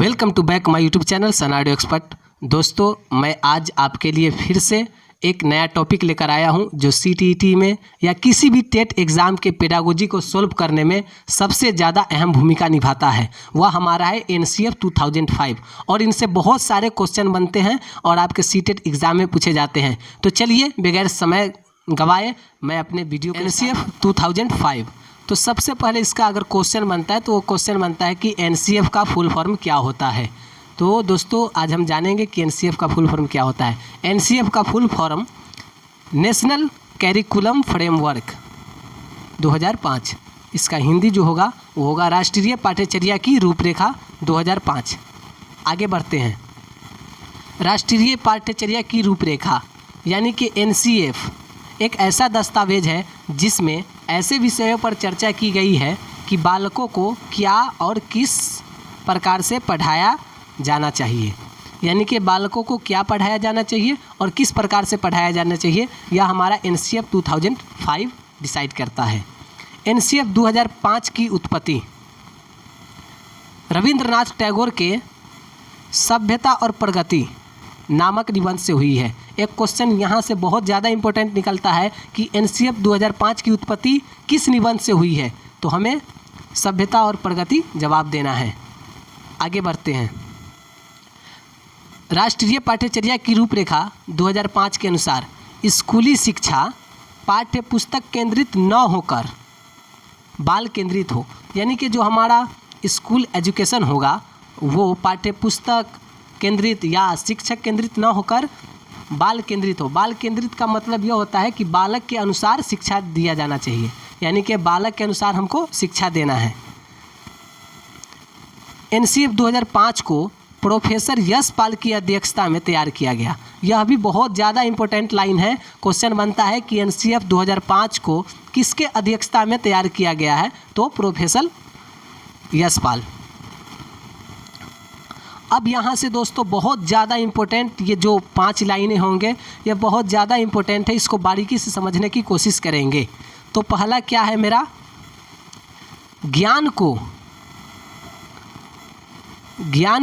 Welcome to back my YouTube channel सनाडियो expert. दोस्तों, मैं आज आपके लिए फिर से एक नया टॉपिक लेकर आया हूं जो सीटीईटी में या किसी भी टेट एग्ज़ाम के पेडागोजी को सोल्व करने में सबसे ज़्यादा अहम भूमिका निभाता है। वह हमारा है एनसीएफ 2005 और इनसे बहुत सारे क्वेश्चन बनते हैं और आपके सीटेट एग्ज़ाम में पूछे जाते हैं। तो चलिए बगैर समय गंवाए मैं अपने वीडियो एनसीएफ 2005। तो सबसे पहले इसका अगर क्वेश्चन बनता है तो वो क्वेश्चन बनता है कि एनसीएफ का फुल फॉर्म क्या होता है। तो दोस्तों आज हम जानेंगे कि एनसीएफ का फुल फॉर्म क्या होता है। एनसीएफ का full form national curriculum framework 2005। इसका हिंदी जो होगा वो होगा राष्ट्रीय पाठ्यचर्या की रूपरेखा 2005। आगे बढ़ते हैं। राष्ट्रीय पाठ्यचर्या की रूपरेखा यानी कि एनसीएफ एक ऐसा दस्तावेज है जिसमें ऐसे विषयों पर चर्चा की गई है कि बालकों को क्या और किस प्रकार से पढ़ाया जाना चाहिए। यानी कि बालकों को क्या पढ़ाया जाना चाहिए और किस प्रकार से पढ़ाया जाना चाहिए, यह हमारा एनसीएफ 2005 डिसाइड करता है। एनसीएफ 2005 की उत्पत्ति रविंद्रनाथ टैगोर के सभ्यता और प्रगति नामक निबंध से हुई है। एक क्वेश्चन यहाँ से बहुत ज़्यादा इंपॉर्टेंट निकलता है कि एनसीएफ 2005 की उत्पत्ति किस निबंध से हुई है, तो हमें सभ्यता और प्रगति जवाब देना है। आगे बढ़ते हैं। राष्ट्रीय पाठ्यचर्या की रूपरेखा 2005 के अनुसार स्कूली शिक्षा पाठ्य पुस्तक केंद्रित न होकर बाल केंद्रित हो। यानी कि जो हमारा स्कूल एजुकेशन होगा वो पाठ्य पुस्तक केंद्रित या शिक्षक केंद्रित न होकर बाल केंद्रित हो। बाल केंद्रित का मतलब यह होता है कि बालक के अनुसार शिक्षा दिया जाना चाहिए, यानी कि बालक के अनुसार हमको शिक्षा देना है। एनसीएफ 2005 को प्रोफेसर यशपाल की अध्यक्षता में तैयार किया गया। यह भी बहुत ज़्यादा इंपॉर्टेंट लाइन है। क्वेश्चन बनता है कि एनसीएफ 2005 को किसके अध्यक्षता में तैयार किया गया है, तो प्रोफेसर यशपाल। अब यहाँ से दोस्तों बहुत ज़्यादा इम्पोर्टेंट ये जो 5 लाइनें होंगे ये बहुत ज़्यादा इम्पोर्टेंट है, इसको बारीकी से समझने की कोशिश करेंगे। तो पहला क्या है मेरा, ज्ञान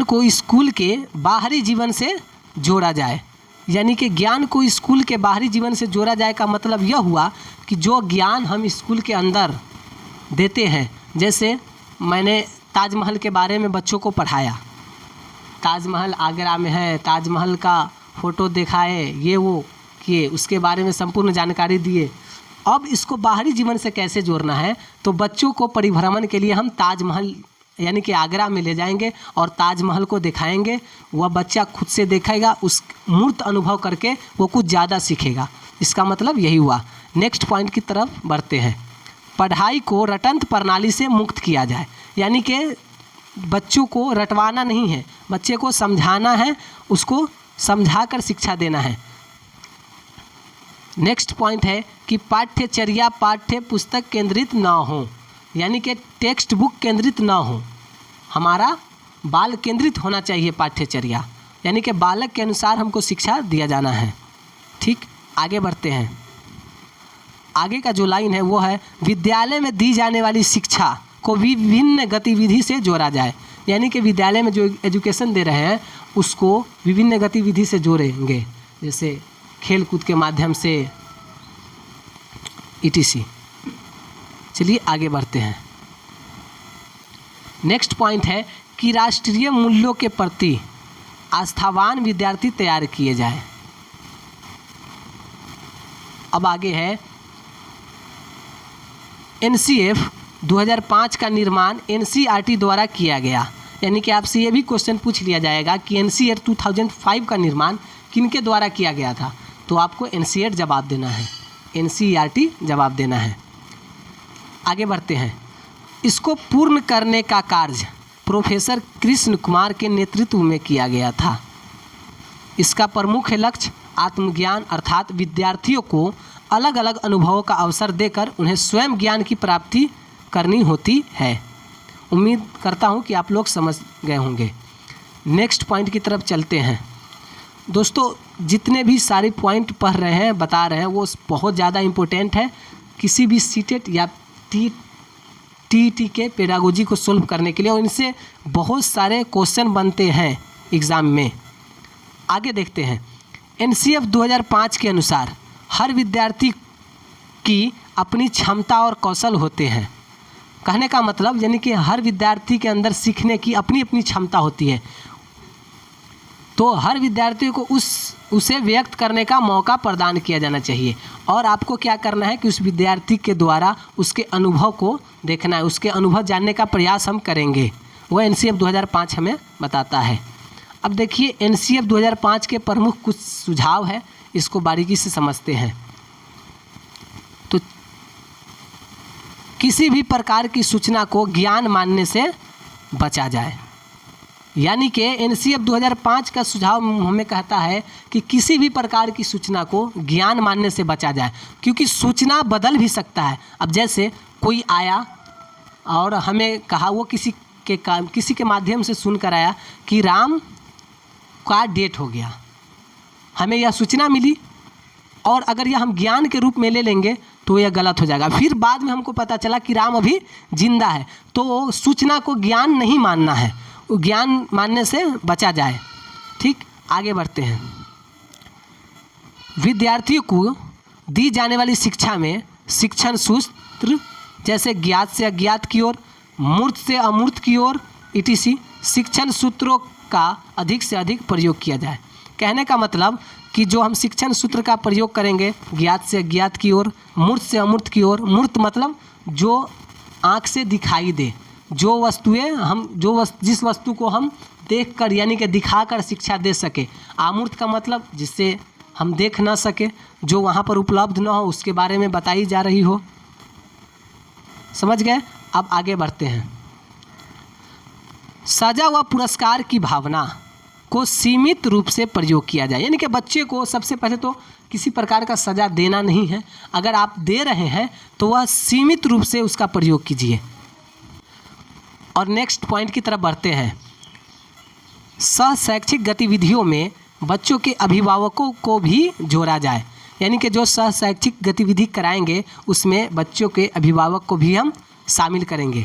को स्कूल के बाहरी जीवन से जोड़ा जाए। यानी कि ज्ञान को स्कूल के बाहरी जीवन से जोड़ा जाए का मतलब यह हुआ कि जो ज्ञान हम स्कूल के अंदर देते हैं, जैसे मैंने ताजमहल के बारे में बच्चों को पढ़ाया, ताजमहल आगरा में है, ताजमहल का फ़ोटो दिखाए, ये वो किए, उसके बारे में संपूर्ण जानकारी दिए। अब इसको बाहरी जीवन से कैसे जोड़ना है, तो बच्चों को परिभ्रमण के लिए हम ताजमहल यानी कि आगरा में ले जाएंगे और ताजमहल को दिखाएंगे। वह बच्चा खुद से देखेगा, उस मूर्त अनुभव करके वो कुछ ज़्यादा सीखेगा। इसका मतलब यही हुआ। नेक्स्ट पॉइंट की तरफ बढ़ते हैं। पढ़ाई को रटंत प्रणाली से मुक्त किया जाए। यानी कि बच्चों को रटवाना नहीं है, बच्चे को समझाना है, उसको समझाकर शिक्षा देना है। नेक्स्ट पॉइंट है कि पाठ्यचर्या पाठ्य पुस्तक केंद्रित ना हो, यानी कि टेक्स्ट बुक केंद्रित ना हो, हमारा बाल केंद्रित होना चाहिए पाठ्यचर्या, यानी कि बालक के अनुसार हमको शिक्षा दिया जाना है। ठीक, आगे बढ़ते हैं। आगे का जो लाइन है वो है विद्यालय में दी जाने वाली शिक्षा को विभिन्न गतिविधि से जोड़ा जाए। यानी कि विद्यालय में जो एजुकेशन दे रहे हैं उसको विभिन्न गतिविधि से जोड़ेंगे, जैसे खेल कूद के माध्यम से ETC। चलिए आगे बढ़ते हैं। नेक्स्ट पॉइंट है कि राष्ट्रीय मूल्यों के प्रति आस्थावान विद्यार्थी तैयार किए जाए। अब आगे है एनसीएफ 2005 का निर्माण एनसीईआरटी द्वारा किया गया। यानी कि आपसे ये भी क्वेश्चन पूछ लिया जाएगा कि एनसीईआरटी 2005 का निर्माण किनके द्वारा किया गया था, तो आपको एनसीईआरटी जवाब देना है, एनसीईआरटी जवाब देना है। आगे बढ़ते हैं। इसको पूर्ण करने का कार्य प्रोफेसर कृष्ण कुमार के नेतृत्व में किया गया था। इसका प्रमुख लक्ष्य आत्मज्ञान अर्थात विद्यार्थियों को अलग अलग अनुभवों का अवसर देकर उन्हें स्वयं ज्ञान की प्राप्ति करनी होती है। उम्मीद करता हूँ कि आप लोग समझ गए होंगे। नेक्स्ट पॉइंट की तरफ चलते हैं। दोस्तों जितने भी सारे पॉइंट पढ़ रहे हैं बता रहे हैं वो बहुत ज़्यादा इम्पोर्टेंट है। किसी भी सीटेट या टीईटी के पेडागोजी को सोल्व करने के लिए, और इनसे बहुत सारे क्वेश्चन बनते हैं एग्ज़ाम में। आगे देखते हैं। एनसीएफ 2005 के अनुसार हर विद्यार्थी की अपनी क्षमता और कौशल होते हैं। कहने का मतलब यानी कि हर विद्यार्थी के अंदर सीखने की अपनी अपनी क्षमता होती है, तो हर विद्यार्थी को उसे व्यक्त करने का मौका प्रदान किया जाना चाहिए। और आपको क्या करना है कि उस विद्यार्थी के द्वारा उसके अनुभव को देखना है, उसके अनुभव जानने का प्रयास हम करेंगे। वह एनसीएफ 2005 हमें बताता है। अब देखिए एनसीएफ 2005 के प्रमुख कुछ सुझाव है, इसको बारीकी से समझते हैं। तो किसी भी प्रकार की सूचना को ज्ञान मानने से बचा जाए, यानी कि एनसीएफ 2005 का सुझाव हमें कहता है कि किसी भी प्रकार की सूचना को ज्ञान मानने से बचा जाए, क्योंकि सूचना बदल भी सकता है। अब जैसे कोई आया और हमें कहा, वो किसी के माध्यम से सुनकर आया कि राम का डेथ हो गया, हमें यह सूचना मिली, और अगर यह हम ज्ञान के रूप में ले लेंगे तो यह गलत हो जाएगा। फिर बाद में हमको पता चला कि राम अभी जिंदा है, तो सूचना को ज्ञान नहीं मानना है, ज्ञान मानने से बचा जाए। ठीक, आगे बढ़ते हैं। विद्यार्थियों को दी जाने वाली शिक्षा में शिक्षण सूत्र जैसे ज्ञात से अज्ञात की ओर, मूर्त से अमूर्त की ओर etc शिक्षण सूत्रों का अधिक से अधिक प्रयोग किया जाए। कहने का मतलब कि जो हम शिक्षण सूत्र का प्रयोग करेंगे ज्ञात से अज्ञात की ओर, मूर्त से अमूर्त की ओर। मूर्त मतलब जो आँख से दिखाई दे, जो वस्तुएं हम जिस वस्तु को हम देखकर यानी कि दिखाकर शिक्षा दे सके। अमूर्त का मतलब जिससे हम देख ना सके, जो वहाँ पर उपलब्ध ना हो, उसके बारे में बताई जा रही हो। समझ गए? अब आगे बढ़ते हैं। सजा व पुरस्कार की भावना को सीमित रूप से प्रयोग किया जाए, यानी कि बच्चे को सबसे पहले तो किसी प्रकार का सज़ा देना नहीं है। अगर आप दे रहे हैं तो वह सीमित रूप से उसका प्रयोग कीजिए। और नेक्स्ट पॉइंट की तरफ बढ़ते हैं। सह शैक्षिक गतिविधियों में बच्चों के अभिभावकों को भी जोड़ा जाए, यानी कि जो सह शैक्षिक गतिविधि कराएंगे उसमें बच्चों के अभिभावक को भी हम शामिल करेंगे।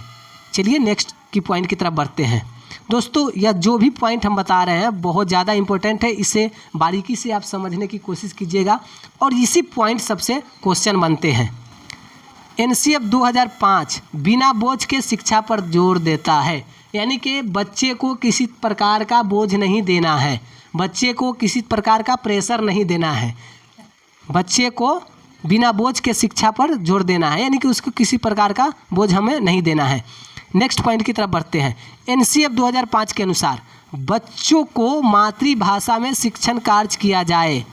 चलिए नेक्स्ट की पॉइंट की तरफ बढ़ते हैं। दोस्तों यह जो भी पॉइंट हम बता रहे हैं बहुत ज़्यादा इम्पोर्टेंट है, इसे बारीकी से आप समझने की कोशिश कीजिएगा, और इसी पॉइंट सबसे क्वेश्चन बनते हैं। एनसीएफ 2005 बिना बोझ के शिक्षा पर जोर देता है, यानी कि बच्चे को किसी प्रकार का बोझ नहीं देना है, बच्चे को किसी प्रकार का प्रेशर नहीं देना है, बच्चे को बिना बोझ के शिक्षा पर जोर देना है, यानी कि उसको किसी प्रकार का बोझ हमें नहीं देना है। नेक्स्ट पॉइंट की तरफ बढ़ते हैं। एनसीएफ 2005 के अनुसार बच्चों को मातृभाषा में शिक्षण कार्य किया जाए,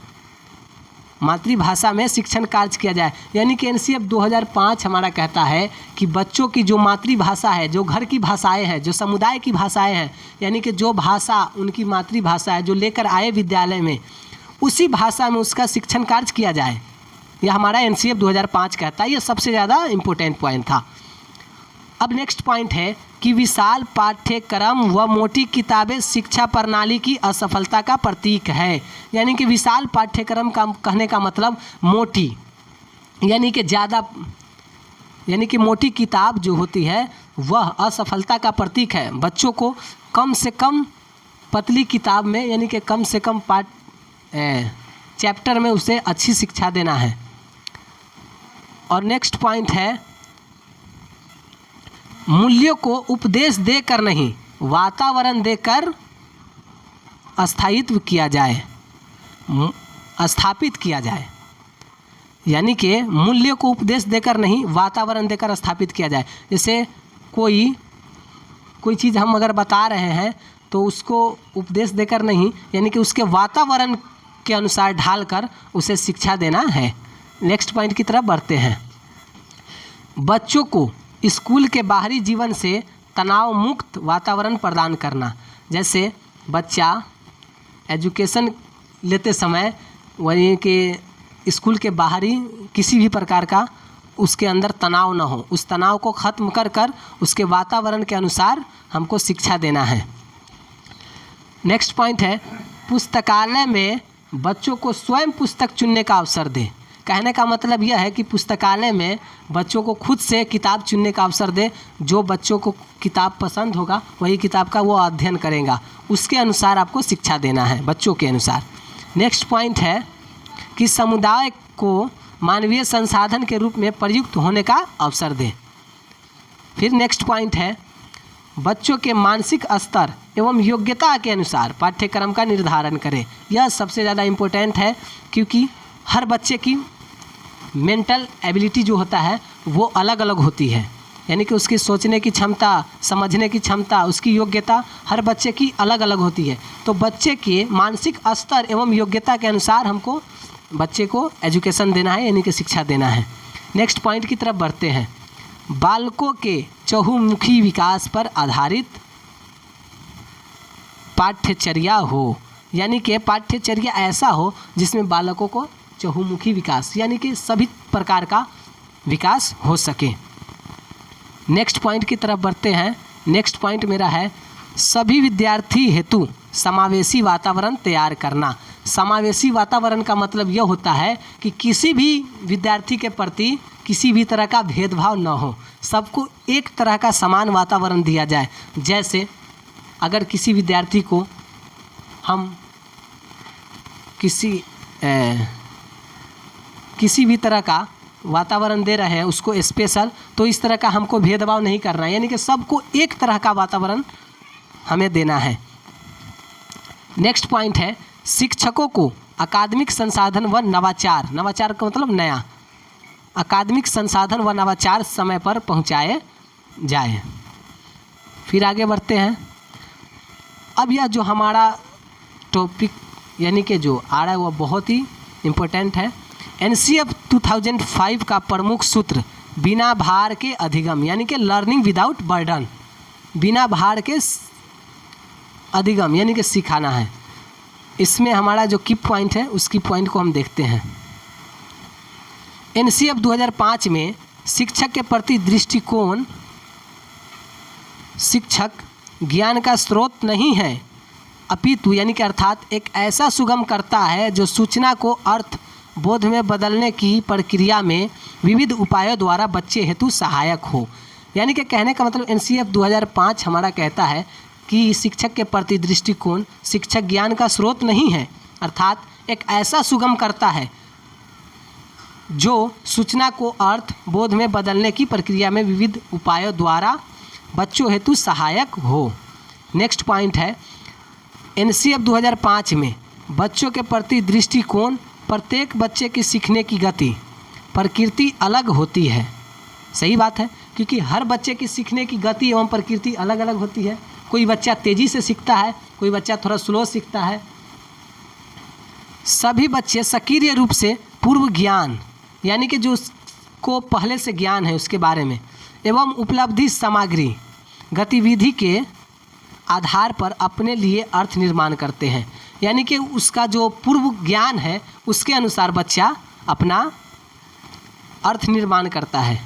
मातृभाषा में शिक्षण कार्य किया जाए, यानी कि एनसीएफ 2005 हमारा कहता है कि बच्चों की जो मातृभाषा है, जो घर की भाषाएं हैं, जो समुदाय की भाषाएं हैं, यानी कि जो भाषा उनकी मातृभाषा है जो लेकर आए विद्यालय में, उसी भाषा में उसका शिक्षण कार्य किया जाए। यह हमारा एनसीएफ 2005 कहता है। यह सबसे ज़्यादा इम्पोर्टेंट पॉइंट था। अब नेक्स्ट पॉइंट है कि विशाल पाठ्यक्रम व मोटी किताबें शिक्षा प्रणाली की असफलता का प्रतीक है, यानी कि विशाल पाठ्यक्रम का कहने का मतलब मोटी, यानी कि ज़्यादा, यानी कि मोटी किताब जो होती है वह असफलता का प्रतीक है। बच्चों को कम से कम पतली किताब में, यानी कि कम से कम चैप्टर में उसे अच्छी शिक्षा देना है। और नेक्स्ट पॉइंट है मूल्यों को उपदेश देकर नहीं वातावरण देकर स्थायित्व किया जाए, स्थापित किया जाए, यानी कि मूल्यों को उपदेश देकर नहीं वातावरण देकर स्थापित किया जाए। जैसे कोई चीज़ हम अगर बता रहे हैं तो उसको उपदेश देकर नहीं, यानी कि उसके वातावरण के अनुसार ढालकर उसे शिक्षा देना है। नेक्स्ट पॉइंट की तरफ बढ़ते हैं। बच्चों को स्कूल के बाहरी जीवन से तनाव मुक्त वातावरण प्रदान करना, जैसे बच्चा एजुकेशन लेते समय वही कि स्कूल के बाहरी किसी भी प्रकार का उसके अंदर तनाव न हो, उस तनाव को ख़त्म कर कर उसके वातावरण के अनुसार हमको शिक्षा देना है। नेक्स्ट पॉइंट है पुस्तकालय में बच्चों को स्वयं पुस्तक चुनने का अवसर दें, कहने का मतलब यह है कि पुस्तकालय में बच्चों को खुद से किताब चुनने का अवसर दे। जो बच्चों को किताब पसंद होगा वही किताब का वो अध्ययन करेगा, उसके अनुसार आपको शिक्षा देना है, बच्चों के अनुसार। नेक्स्ट पॉइंट है कि समुदाय को मानवीय संसाधन के रूप में प्रयुक्त होने का अवसर दें। फिर नेक्स्ट पॉइंट है बच्चों के मानसिक स्तर एवं योग्यता के अनुसार पाठ्यक्रम का निर्धारण करें। यह सबसे ज़्यादा इम्पोर्टेंट है, क्योंकि हर बच्चे की मेंटल एबिलिटी जो होता है वो अलग अलग होती है, यानी कि उसकी सोचने की क्षमता, समझने की क्षमता, उसकी योग्यता हर बच्चे की अलग अलग होती है। तो बच्चे के मानसिक स्तर एवं योग्यता के अनुसार हमको बच्चे को एजुकेशन देना है, यानी कि शिक्षा देना है। नेक्स्ट पॉइंट की तरफ बढ़ते हैं। बालकों के चहुमुखी विकास पर आधारित पाठ्यचर्या हो, यानी कि पाठ्यचर्या ऐसा हो जिसमें बालकों को चहुमुखी विकास यानी कि सभी प्रकार का विकास हो सके। नेक्स्ट पॉइंट की तरफ बढ़ते हैं। नेक्स्ट पॉइंट मेरा है सभी विद्यार्थी हेतु समावेशी वातावरण तैयार करना। समावेशी वातावरण का मतलब यह होता है कि किसी भी विद्यार्थी के प्रति किसी भी तरह का भेदभाव न हो, सबको एक तरह का समान वातावरण दिया जाए। जैसे अगर किसी विद्यार्थी को हम किसी भी तरह का वातावरण दे रहे हैं उसको स्पेशल, तो इस तरह का हमको भेदभाव नहीं करना है, यानी कि सबको एक तरह का वातावरण हमें देना है। नेक्स्ट पॉइंट है शिक्षकों को अकादमिक संसाधन व नवाचार, नवाचार का मतलब नया, अकादमिक संसाधन व नवाचार समय पर पहुंचाए जाए। फिर आगे बढ़ते हैं। अब यह जो हमारा टॉपिक यानी कि जो आ रहा है वो बहुत ही इम्पोर्टेंट है। NCF 2005 का प्रमुख सूत्र बिना भार के अधिगम, यानी कि लर्निंग विदाउट बर्डन, बिना भार के अधिगम यानी कि सिखाना है। इसमें हमारा जो की पॉइंट है उसकी पॉइंट को हम देखते हैं। NCF 2005 में शिक्षक के प्रति दृष्टिकोण शिक्षक ज्ञान का स्रोत नहीं है अपितु यानी कि अर्थात एक ऐसा सुगम करता है जो सूचना को अर्थ बोध में बदलने की प्रक्रिया में विविध उपायों द्वारा बच्चे हेतु सहायक हो। यानी कि कहने का मतलब NCF 2005 हमारा कहता है कि शिक्षक के प्रति दृष्टिकोण शिक्षक ज्ञान का स्रोत नहीं है, अर्थात एक ऐसा सुगम करता है जो सूचना को अर्थ बोध में बदलने की प्रक्रिया में विविध उपायों द्वारा बच्चों हेतु सहायक हो। नेक्स्ट पॉइंट है NCF 2005 में बच्चों के प्रति दृष्टिकोण प्रत्येक बच्चे की सीखने की गति प्रकृति अलग होती है। सही बात है, क्योंकि हर बच्चे की सीखने की गति एवं प्रकृति अलग अलग होती है। कोई बच्चा तेज़ी से सीखता है, कोई बच्चा थोड़ा स्लो सीखता है। सभी बच्चे सक्रिय रूप से पूर्व ज्ञान यानी कि जो को पहले से ज्ञान है उसके बारे में एवं उपलब्धि सामग्री गतिविधि के आधार पर अपने लिए अर्थ निर्माण करते हैं। यानी कि उसका जो पूर्व ज्ञान है उसके अनुसार बच्चा अपना अर्थ निर्माण करता है।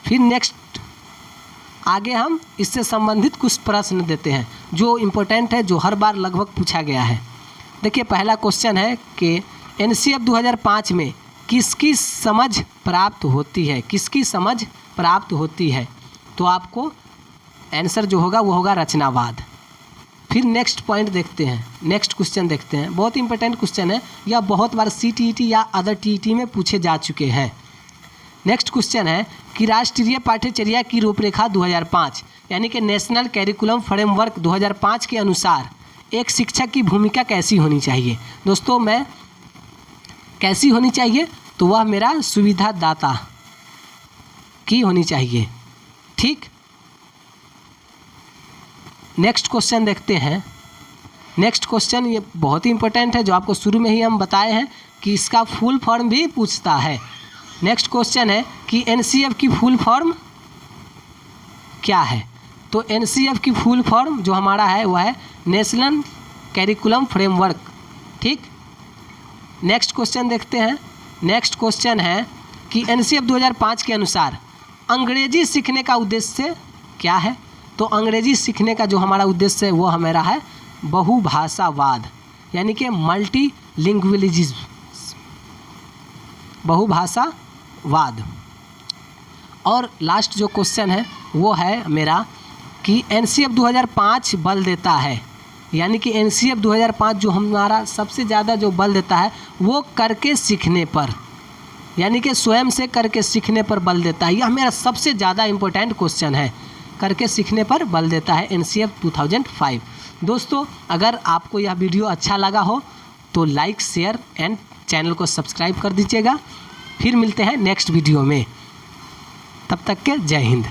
फिर नेक्स्ट आगे हम इससे संबंधित कुछ प्रश्न देते हैं जो इम्पोर्टेंट है, जो हर बार लगभग पूछा गया है। देखिए पहला क्वेश्चन है कि NCF 2005 में किसकी समझ प्राप्त होती है, किसकी समझ प्राप्त होती है, तो आपको आंसर जो होगा वो होगा रचनावाद। फिर नेक्स्ट पॉइंट देखते हैं, नेक्स्ट क्वेश्चन देखते हैं। बहुत इंपॉर्टेंट क्वेश्चन है, यह बहुत बार CTET या अदर TET में पूछे जा चुके हैं। नेक्स्ट क्वेश्चन है कि राष्ट्रीय पाठ्यचर्या की रूपरेखा 2005 यानी कि नेशनल कैरिकुलम फ्रेमवर्क 2005 के अनुसार एक शिक्षक की भूमिका कैसी होनी चाहिए। दोस्तों मैं कैसी होनी चाहिए, तो वह मेरा सुविधादाता की होनी चाहिए। ठीक, नेक्स्ट क्वेश्चन देखते हैं। नेक्स्ट क्वेश्चन ये बहुत ही इंपॉर्टेंट है, जो आपको शुरू में ही हम बताए हैं कि इसका फुल फॉर्म भी पूछता है। नेक्स्ट क्वेश्चन है कि NCF की फुल फॉर्म क्या है, तो NCF की फुल फॉर्म जो हमारा है वह है नेशनल कैरिकुलम फ्रेमवर्क। ठीक, नेक्स्ट क्वेश्चन देखते हैं। नेक्स्ट क्वेश्चन है कि NCF 2005 के अनुसार अंग्रेजी सीखने का उद्देश्य क्या है, तो अंग्रेजी सीखने का जो हमारा उद्देश्य है वो हमारा है बहुभाषावाद यानी कि मल्टीलिंगुअलिज्म। बहुभाषावाद। और लास्ट जो क्वेश्चन है वो है मेरा कि एनसीएफ 2005 बल देता है, यानी कि एनसीएफ 2005 जो हमारा सबसे ज़्यादा जो बल देता है वो करके सीखने पर, यानी कि स्वयं से करके सीखने पर बल देता है। यह मेरा सबसे ज़्यादा इम्पोर्टेंट क्वेश्चन है, करके सीखने पर बल देता है एनसीएफ 2005। दोस्तों अगर आपको यह वीडियो अच्छा लगा हो तो लाइक, शेयर एंड चैनल को सब्सक्राइब कर दीजिएगा। फिर मिलते हैं नेक्स्ट वीडियो में, तब तक के जय हिंद।